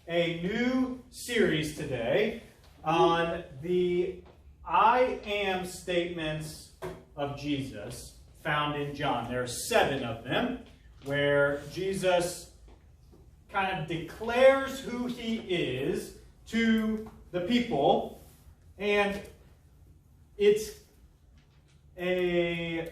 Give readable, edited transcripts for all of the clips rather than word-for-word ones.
a new series today on the I am statements of Jesus found in John. There are 7 of them where Jesus kind of declares who he is to the people, and it's a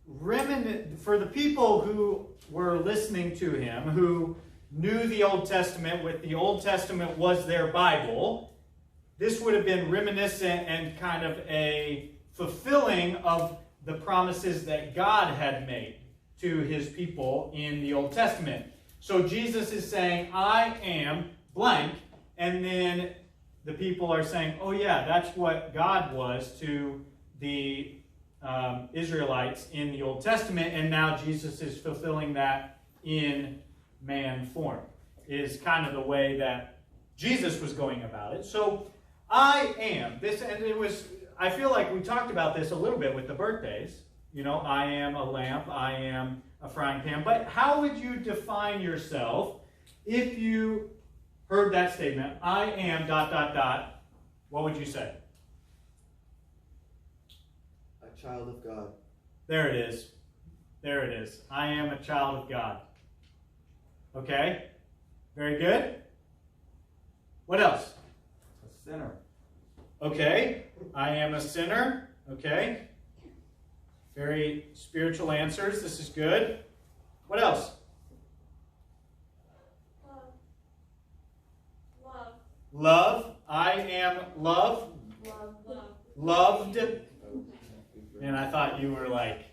remnant for the people who were listening to him, who knew the Old Testament, with the Old Testament was their Bible. This would have been reminiscent and kind of a fulfilling of the promises that God had made to his people in the Old Testament. So Jesus is saying, I am blank, and then the people are saying, oh yeah, that's what God was to the Israelites in the Old Testament, and now Jesus is fulfilling that in man form, is kind of the way that Jesus was going about it. So I am this, and it was, I feel like we talked about this a little bit with the birthdays. You know, I am a lamp, I am a frying pan. But how would you define yourself if you heard that statement, I am ... What would you say? A child of God. There it is. There it is. I am a child of God. Okay? Very good. What else? A sinner. Okay. I am a sinner. Okay. Very spiritual answers. This is good. What else? Love. Love. I am love. Loved. And I thought you were like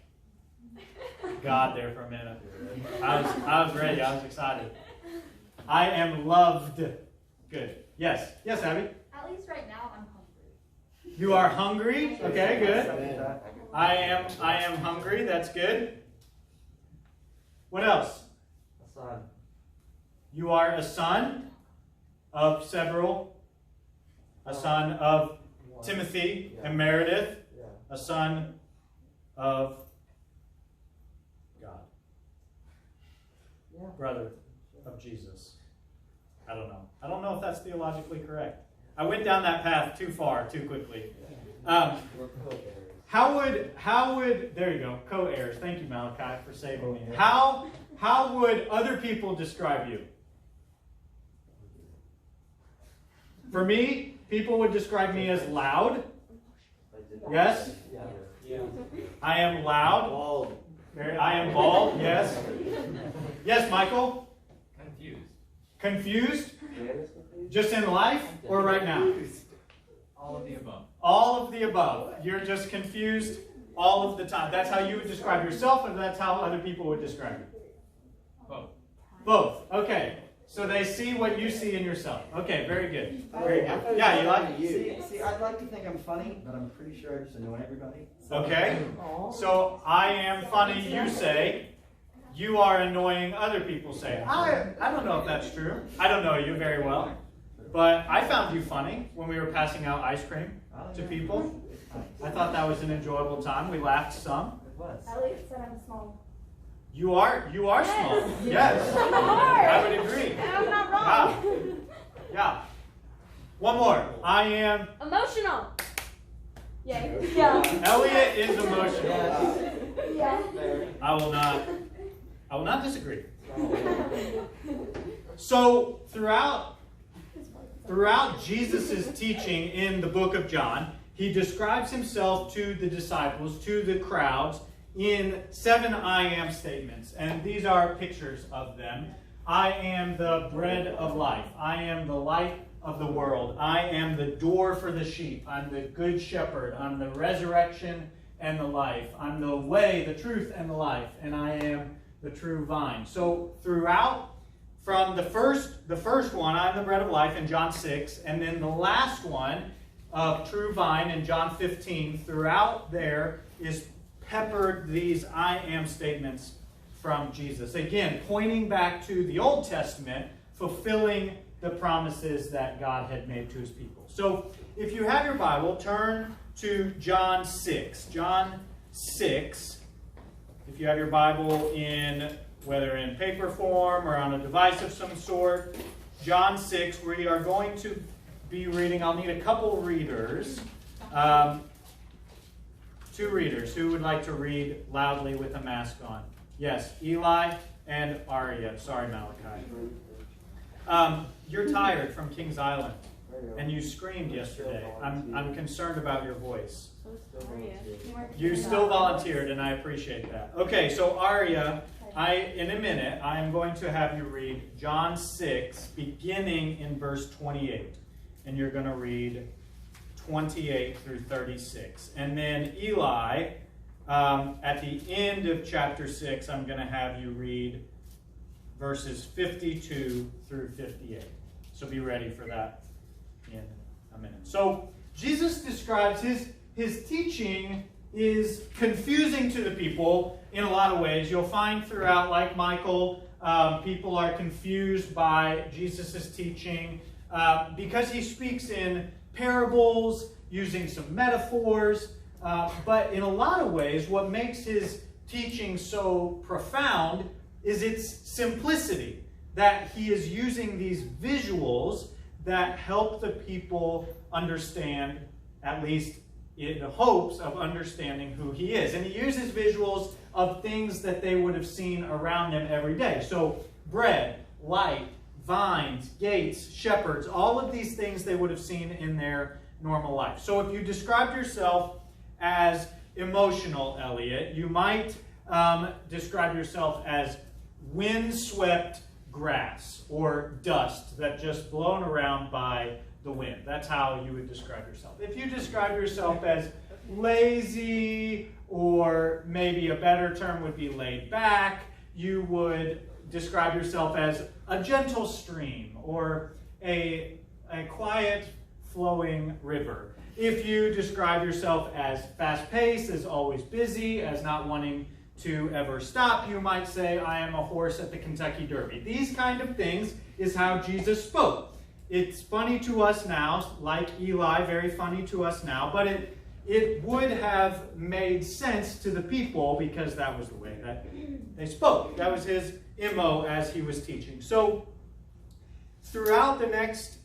God there for a minute. I was ready. I was excited. I am loved. Good. Yes. Yes, Abby? At least right now, I'm hungry. You are hungry? Okay, good. I am hungry. That's good. What else? A son. You are a son of several. A son of Timothy and Meredith. A son of God. Brother of Jesus. I don't know. I don't know if that's theologically correct. I went down that path too far, too quickly. How would, there you go, co-heirs. Thank you, Malachi, for saving me. How would other people describe you? For me, people would describe me as loud. Yes? Yeah. I am loud. Bald. I am bald, yes. Yes, Michael? Confused? Just in life or right now? All of the above. All of the above. You're just confused all of the time. That's how you would describe yourself, and that's how other people would describe you? Both. Both. Okay. So they see what you see in yourself. Okay, very good. Very good. Yeah, you like it? See, I'd like to think I'm funny, but I'm pretty sure I just annoy everybody. Okay. So I am funny, you say. You are annoying, other people say. I don't know if that's true. I don't know you very well. But I found you funny when we were passing out ice cream to people. I thought that was an enjoyable time. We laughed some. It was. Elliot said I'm small. You are small. Yes. I'm hard. I would agree. I'm not wrong. Yeah. One more. I am... Emotional. Yay. Yeah. Elliot is emotional. Yeah. I will not disagree. So throughout Jesus' teaching in the book of John, he describes himself to the disciples, to the crowds, in 7 I am statements. And these are pictures of them. I am the bread of life. I am the light of the world. I am the door for the sheep. I'm the good shepherd. I'm the resurrection and the life. I'm the way, the truth, and the life. And I am the true vine. So throughout, from the first one, I'm the bread of life in John 6, and then the last one of true vine in John 15, throughout there is peppered these I am statements from Jesus. Again, pointing back to the Old Testament, fulfilling the promises that God had made to his people. So if you have your Bible, turn to John 6. John 6. If you have your Bible in, whether in paper form or on a device of some sort, John 6. We are going to be reading. I'll need a couple readers. 2 readers. Who would like to read loudly with a mask on? Yes, Eli and Arya. Sorry, Malachi. You're tired from Kings Island, and you screamed yesterday. I'm concerned about your voice. You still volunteered, and I appreciate that. Okay, so Arya, in a minute, I am going to have you read John 6, beginning in verse 28. And you're going to read 28 through 36. And then Eli, at the end of chapter 6, I'm going to have you read verses 52 through 58. So be ready for that in a minute. So Jesus describes his teaching is confusing to the people in a lot of ways. You'll find throughout, like Michael, people are confused by Jesus' teaching because he speaks in parables, using some metaphors. But in a lot of ways, what makes his teaching so profound is its simplicity, that he is using these visuals that help the people understand, at least in the hopes of understanding who he is. And he uses visuals of things that they would have seen around them every day. So bread, light, vines, gates, shepherds, all of these things they would have seen in their normal life. So if you described yourself as emotional, Elliot, you might describe yourself as windswept grass or dust that just blown around by the wind. That's how you would describe yourself. If you describe yourself as lazy, or maybe a better term would be laid back, you would describe yourself as a gentle stream or a quiet flowing river. If you describe yourself as fast-paced, as always busy, as not wanting to ever stop, you might say, I am a horse at the Kentucky Derby. These kind of things is how Jesus spoke. It's funny to us now, like Eli, very funny to us now, but it would have made sense to the people because that was the way that they spoke. That was his MO as he was teaching. So throughout the next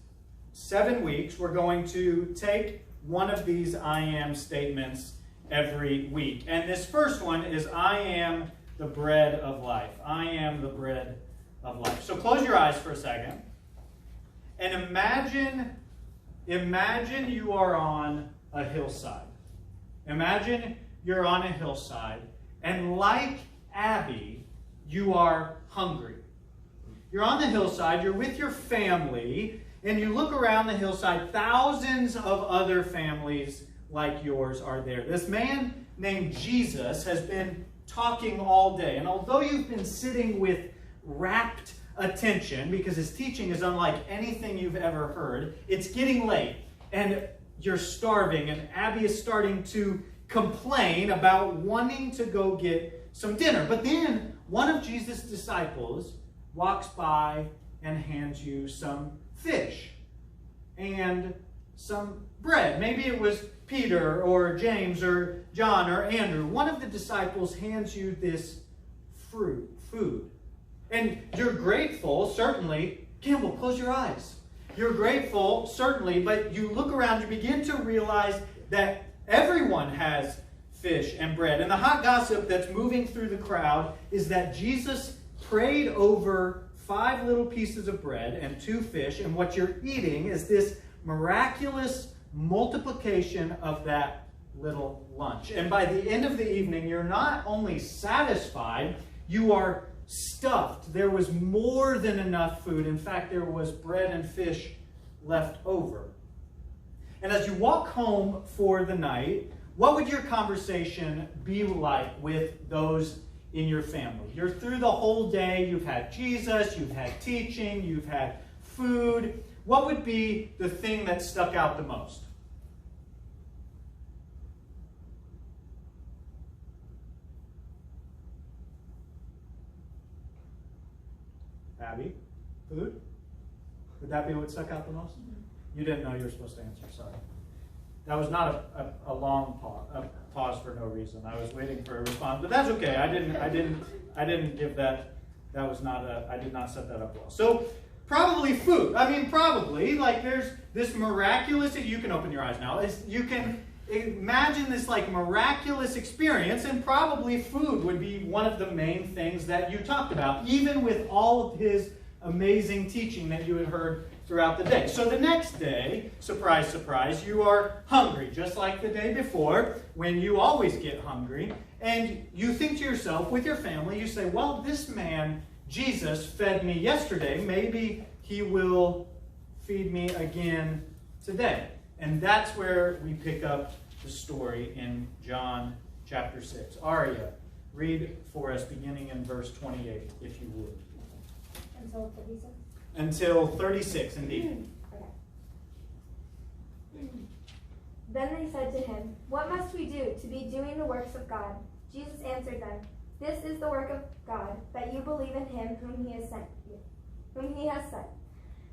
7 weeks, we're going to take one of these I am statements every week. And this first one is, I am the bread of life. I am the bread of life. So close your eyes for a second. And imagine you are on a hillside. Imagine you're on a hillside, and like Abby, you are hungry. You're on the hillside, you're with your family, and you look around the hillside, thousands of other families like yours are there. This man named Jesus has been talking all day, and although you've been sitting with rapt attention, because his teaching is unlike anything you've ever heard, it's getting late, and you're starving, and Abby is starting to complain about wanting to go get some dinner. But then one of Jesus' disciples walks by and hands you some fish and some bread. Maybe it was Peter or James or John or Andrew. One of the disciples hands you this food. And you're grateful, certainly. Campbell, close your eyes. You're grateful, certainly, but you look around, you begin to realize that everyone has fish and bread. And the hot gossip that's moving through the crowd is that Jesus prayed over 5 little pieces of bread and 2 fish, and what you're eating is this miraculous multiplication of that little lunch. And by the end of the evening, you're not only satisfied, you are stuffed. There was more than enough food. In fact, there was bread and fish left over. And as you walk home for the night, what would your conversation be like with those in your family? You're through the whole day. You've had Jesus, you've had teaching, you've had food. What would be the thing that stuck out the most? Abby? Food? Would that be what stuck out the most? You didn't know you were supposed to answer, sorry. That was not a long pause for no reason. I was waiting for a response, but that's okay. I didn't give that. That was not I did not set that up well. So Probably food. I mean, probably. Like, there's this miraculous, you can open your eyes now, you can imagine this like miraculous experience, and probably food would be one of the main things that you talked about, even with all of his amazing teaching that you had heard throughout the day. So the next day, surprise, surprise, you are hungry, just like the day before, when you always get hungry, and you think to yourself, with your family, you say, well, this man, Jesus, fed me yesterday, maybe he will feed me again today. And that's where we pick up the story in John chapter 6. Aria, read for us beginning in verse 28, if you would. Until 36. Until 36, indeed. Okay. Then they said to him, "What must we do to be doing the works of God?" Jesus answered them, "This is the work of God, that you believe in him whom he has sent.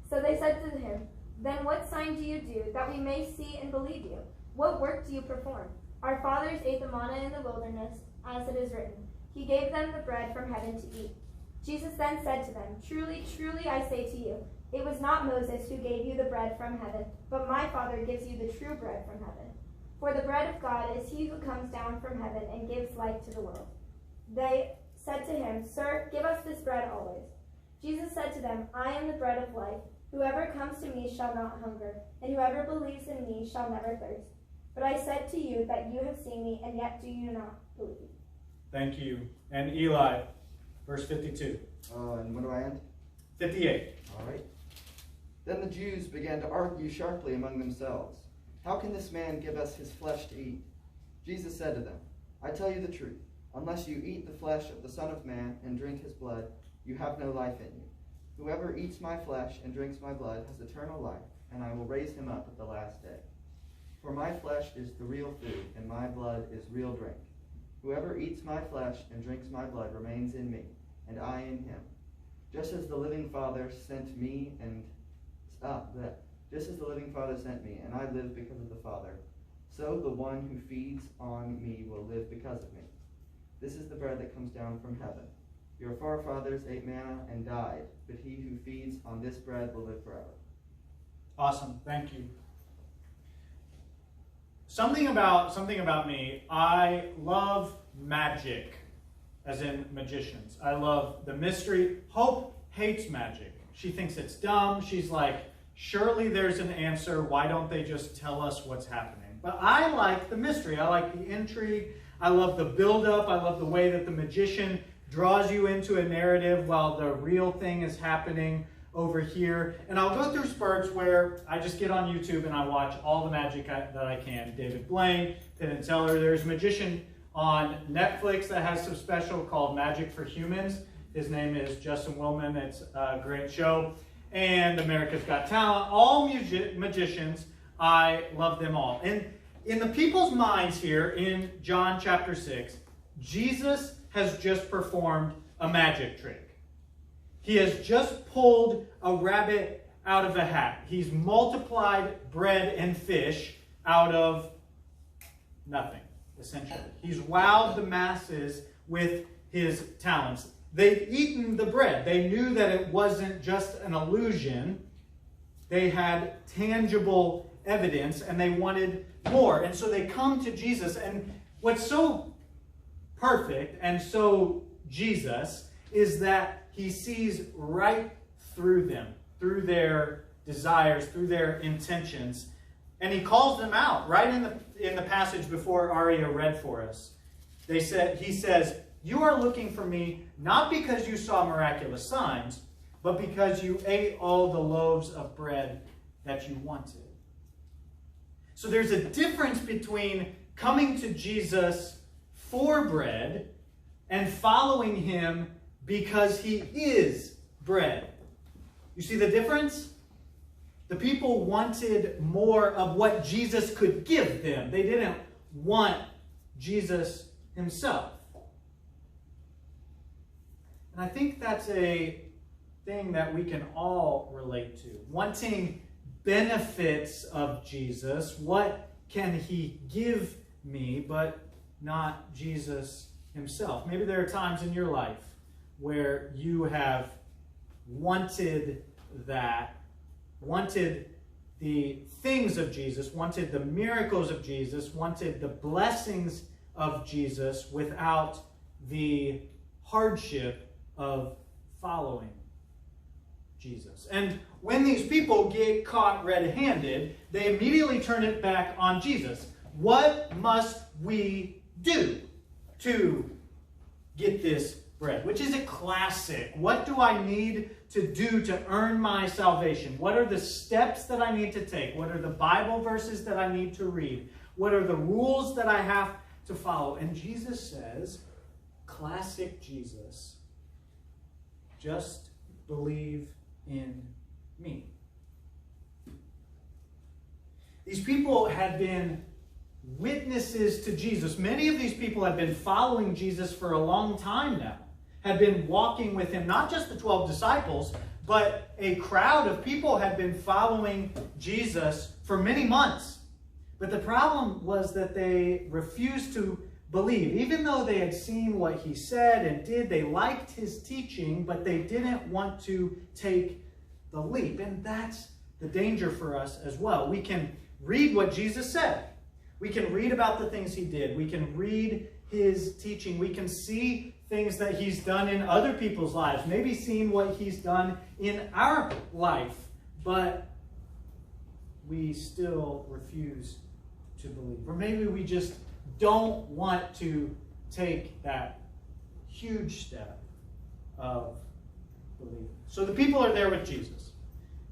So they said to him, "Then what sign do you do, that we may see and believe you? What work do you perform? Our fathers ate the manna in the wilderness, as it is written, He gave them the bread from heaven to eat." Jesus then said to them, "Truly, truly, I say to you, it was not Moses who gave you the bread from heaven, but my Father gives you the true bread from heaven. For the bread of God is he who comes down from heaven and gives life to the world." They said to him, "Sir, give us this bread always." Jesus said to them, "I am the bread of life. Whoever comes to me shall not hunger, and whoever believes in me shall never thirst. But I said to you that you have seen me, and yet do you not believe." Thank you. And Eli, verse 52. And when do I end? 58. All right. Then the Jews began to argue sharply among themselves. "How can this man give us his flesh to eat?" Jesus said to them, "I tell you the truth. Unless you eat the flesh of the Son of Man and drink his blood, you have no life in you. Whoever eats my flesh and drinks my blood has eternal life, and I will raise him up at the last day. For my flesh is the real food, and my blood is real drink. Whoever eats my flesh and drinks my blood remains in me, and I in him. Just as the living Father sent me, and I live because of the Father, so the one who feeds on me will live because of me. This is the bread that comes down from heaven. Your forefathers ate manna and died, but he who feeds on this bread will live forever." Awesome. Thank you. Something about me, I love magic, as in magicians. I love the mystery. Hope hates magic. She thinks it's dumb. She's like, surely there's an answer. Why don't they just tell us what's happening? But I like the mystery. I like the intrigue. I love the buildup. I love the way that the magician draws you into a narrative while the real thing is happening over here. And I'll go through spurts where I just get on YouTube and I watch all the magic that I can. David Blaine, Penn and Teller. There's a magician on Netflix that has some special called Magic for Humans. His name is Justin Willman. It's a great show. And America's Got Talent. All magicians, I love them all. And in the people's minds here in John chapter 6, Jesus has just performed a magic trick. He has just pulled a rabbit out of a hat. He's multiplied bread and fish out of nothing, essentially. He's wowed the masses with his talents. They'd eaten the bread. They knew that it wasn't just an illusion. They had tangible evidence, and they wanted more. And so they come to Jesus. And what's so perfect and so Jesus is that he sees right through them, through their desires, through their intentions, and he calls them out right in the passage before Aria read for us. He says, "You are looking for me not because you saw miraculous signs, but because you ate all the loaves of bread that you wanted." So there's a difference between coming to Jesus for bread and following him because he is bread. You see the difference? The people wanted more of what Jesus could give them. They didn't want Jesus himself. And I think that's a thing that we can all relate to. Wanting benefits of Jesus. What can he give me, but not Jesus himself? Maybe there are times in your life where you have wanted that wanted the things of Jesus, wanted the miracles of Jesus, wanted the blessings of Jesus without the hardship of following Jesus. And when these people get caught red-handed, they immediately turn it back on Jesus. What must we do to get this bread? Which is a classic. What do I need to do to earn my salvation? What are the steps that I need to take? What are the Bible verses that I need to read? What are the rules that I have to follow? And Jesus says, classic Jesus, just believe in me. These people had been witnesses to Jesus. Many of these people had been following Jesus for a long time now, had been walking with him, not just the 12 disciples, but a crowd of people had been following Jesus for many months. But the problem was that they refused to believe. Even though they had seen what he said and did, they liked his teaching, but they didn't want to take the leap. And that's the danger for us as well. We can read what Jesus said. We can read about the things he did. We can read his teaching. We can see things that he's done in other people's lives. Maybe seeing what he's done in our life. But we still refuse to believe. Or maybe we just don't want to take that huge step of believing. So the people are there with Jesus.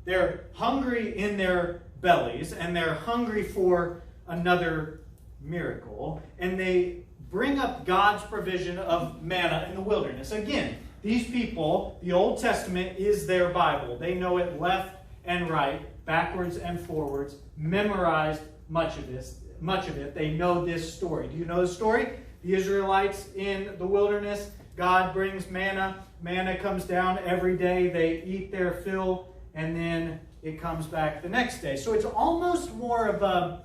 They're hungry in their bellies, and they're hungry for another miracle, and they bring up God's provision of manna in the wilderness. Again, these people, the Old Testament is their Bible. They know it left and right, backwards and forwards, memorized much of it. They know this story. Do you know the story? The Israelites in the wilderness, God brings manna. Manna comes down every day. They eat their fill, and then it comes back the next day. So it's almost more of a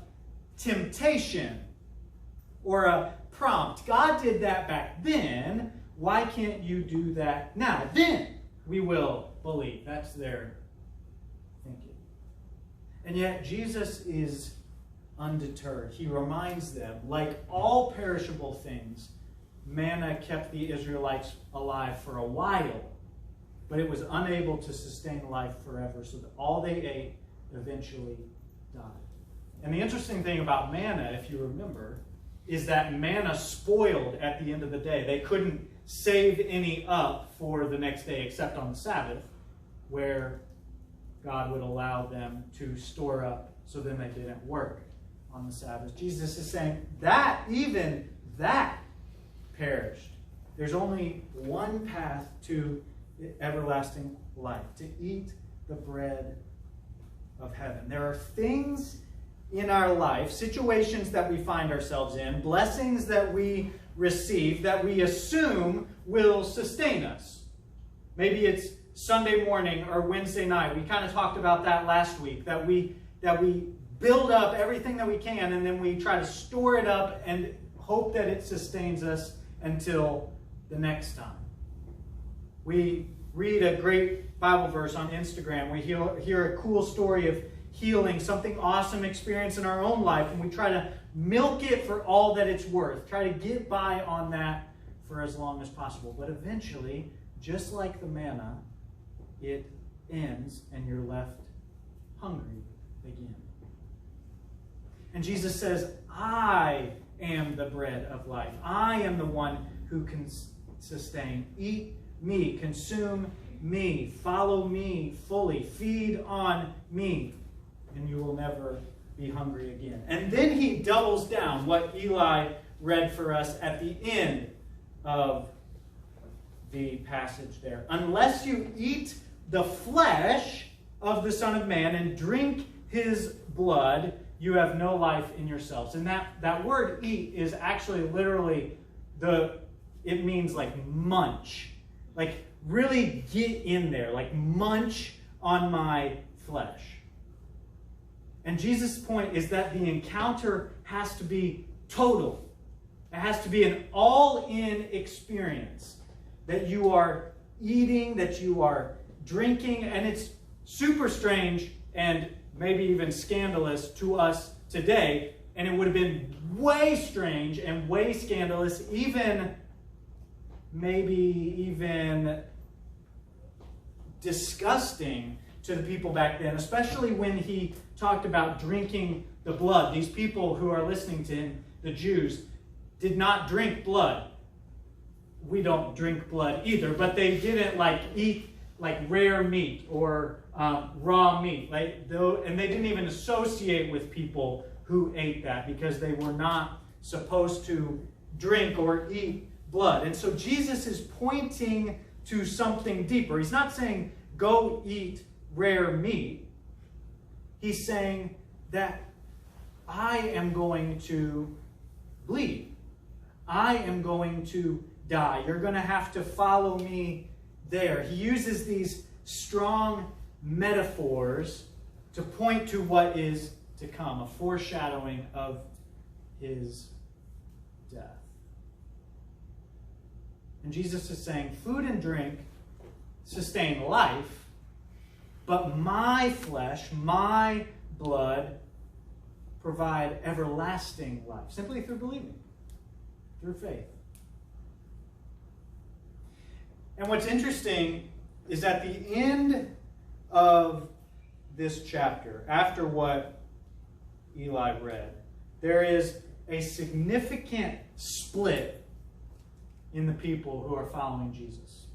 temptation or a prompt. God did that back then. Why can't you do that now? Then we will believe. That's their thinking. And yet Jesus is undeterred. He reminds them, like all perishable things, manna kept the Israelites alive for a while, but it was unable to sustain life forever, so that all they ate eventually died. And the interesting thing about manna, if you remember, is that manna spoiled at the end of the day. They couldn't save any up for the next day except on the Sabbath, where God would allow them to store up so then they didn't work on the Sabbath. Jesus is saying that even that perished. There's only one path to everlasting life, to eat the bread of heaven. There are things in our life, situations that we find ourselves in, blessings that we receive that we assume will sustain us. Maybe it's Sunday morning or Wednesday night. We kind of talked about that last week, that we build up everything that we can, and then we try to store it up and hope that it sustains us until the next time. We read a great Bible verse on Instagram. We hear a cool story of healing, something awesome experience in our own life, and we try to milk it for all that it's worth. Try to get by on that for as long as possible. But eventually, just like the manna, it ends and you're left hungry again. And Jesus says, I am the bread of life. I am the one who can sustain. Eat me, consume me, follow me fully, feed on me, and you will never be hungry again. And then he doubles down what Eli read for us at the end of the passage there. Unless you eat the flesh of the Son of Man and drink his blood, you have no life in yourselves. And that word eat is actually literally it means like munch. Like really get in there, like munch on my flesh. And Jesus' point is that the encounter has to be total. It has to be an all-in experience. That you are eating, that you are drinking, and it's super strange and maybe even scandalous to us today, and it would have been way strange and way scandalous, maybe even disgusting to the people back then, especially when he talked about drinking the blood. These people who are listening to him, the Jews, did not drink blood. We don't drink blood either, but they didn't eat rare meat or raw meat, and they didn't even associate with people who ate that because they were not supposed to drink or eat blood. And so Jesus is pointing to something deeper. He's not saying go eat rare meat. He's saying that I am going to bleed. I am going to die. You're going to have to follow me there. He uses these strong metaphors to point to what is to come, a foreshadowing of his death. And Jesus is saying, food and drink sustain life, but my flesh, my blood, provide everlasting life, simply through believing, through faith. And what's interesting is at the end of this chapter, after what Eli read, there is a significant split in the people who are following Jesus.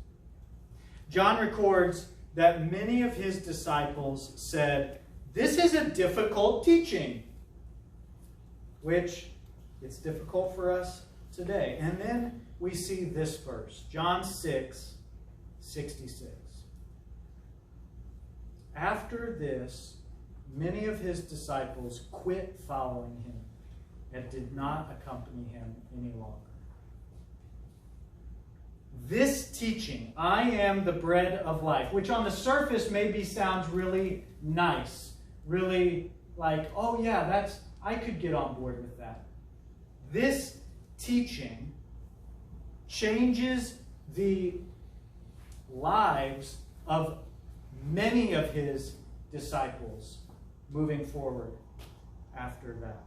John records that many of his disciples said, "This is a difficult teaching," which it's difficult for us today. And then we see this verse, John 6:66. After this, many of his disciples quit following him and did not accompany him any longer. This teaching, I am the bread of life, which on the surface maybe sounds really nice, really like, oh yeah, I could get on board with that. This teaching changes the lives of many of his disciples moving forward after that.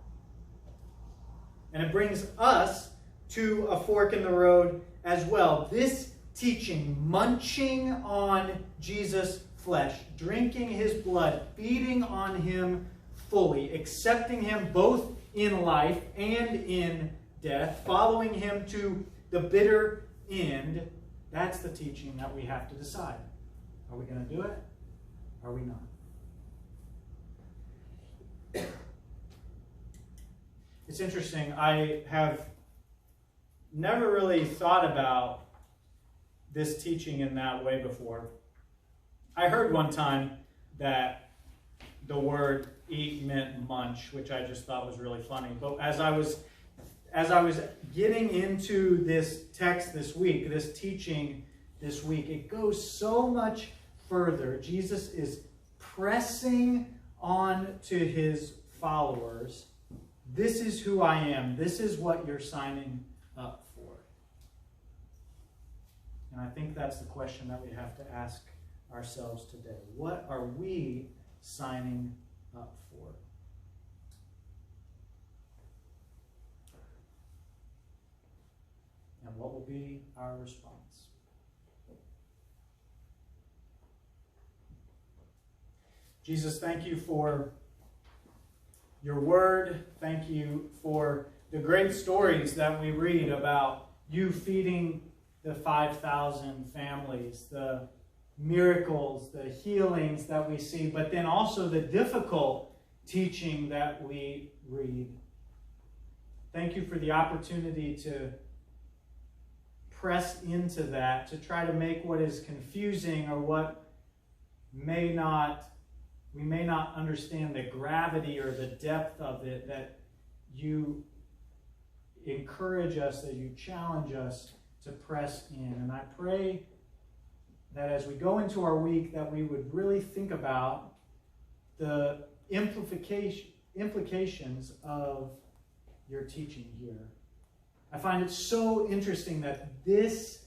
And it brings us to a fork in the road as well. This teaching, munching on Jesus' flesh, drinking his blood, feeding on him fully, accepting him both in life and in death, following him to the bitter end, that's the teaching that we have to decide. Are we going to do it? Are we not? It's interesting. I have never really thought about this teaching in that way before. I heard one time that the word eat meant munch, which I just thought was really funny. But as I was getting into this text this week, this teaching this week, it goes so much further. Jesus is pressing on to his followers. This is who I am. This is what you're signing up for. And I think that's the question that we have to ask ourselves today. What are we signing up for? And what will be our response? Jesus, thank you for your word. Thank you for the great stories that we read about you feeding the 5,000 families, the miracles, the healings that we see, but then also the difficult teaching that we read. Thank you for the opportunity to press into that, to try to make what is confusing or what we may not understand the gravity or the depth of it, that you encourage us, that you challenge us to press in. And I pray that as we go into our week, that we would really think about the implications of your teaching here. I find it so interesting that this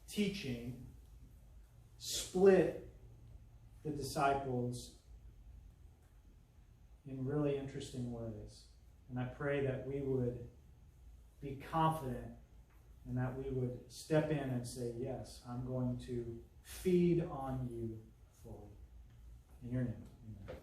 teaching split the disciples in really interesting ways. And I pray that we would be confident and that we would step in and say, yes, I'm going to feed on you fully. In your name, amen.